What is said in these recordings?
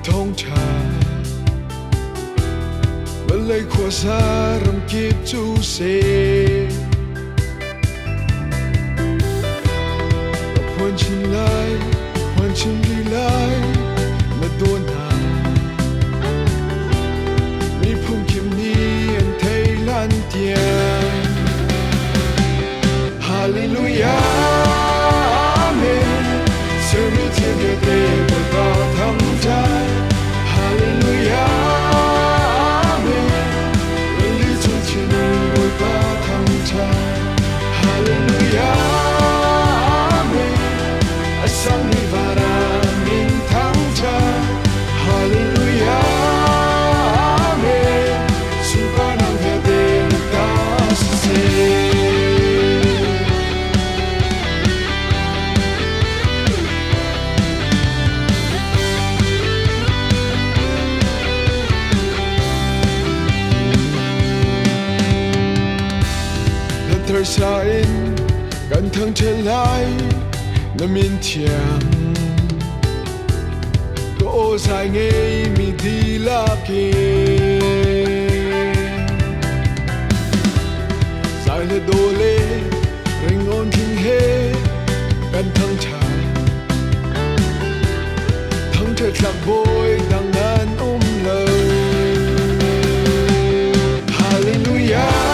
thông trà vẫn lấy khoa xa rầm kiếp chú xê hoàn chỉnh đi lại mà đồn hà mi phung kiếm ni anh thấy lan tiền Hallelujah Amen sự mi thiên địa tề bởi ta thắm trái Hallelujah Amen lời lý chung trên bởi ta thắm trái Hallelujah Amen sang đi và ra mình thắng trái Hallelujah Amen xung quanh hàng theo tên ta sẽ thời sai cẩn thận trở lại nằm yên thiang có dài nghe mi đi la kê dài là đồ lê ring ôn kinh hê cẩn thận lạc bôi đang ngàn lời Hallelujah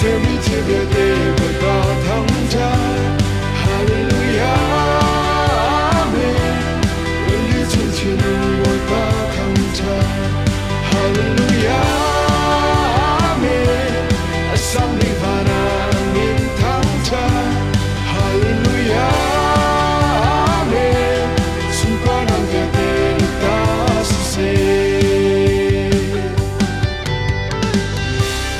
Sẽ mi thiên địa tề bởi ta thắng trái Hallelujah Amen lời lý chung trên bởi ta thắng trái Hallelujah Amen sang đi và ra mình thắng trái Hallelujah Amen xung quanh hàng về tên ta sẽ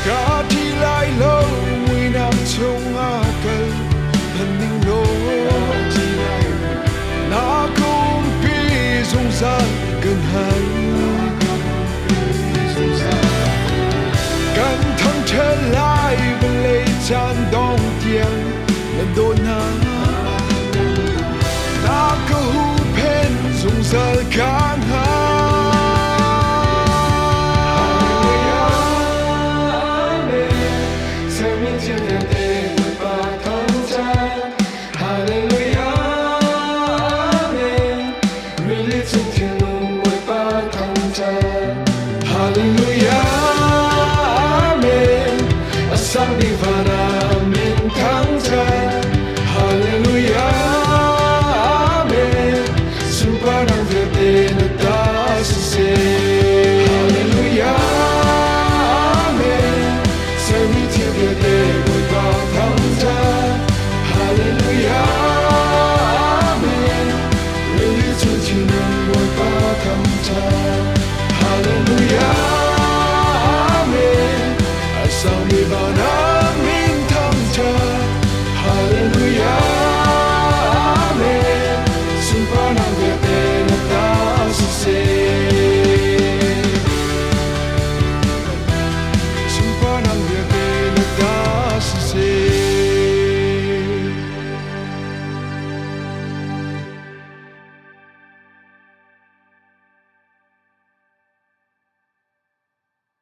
cả thì lại lâu mùi năm trong á cây thân ninh lô nó cũng bị rung rang gần hai cẩn thận trở lại bên lấy chan đông tiếng lần đôi nó cứ hú bên rung rang cả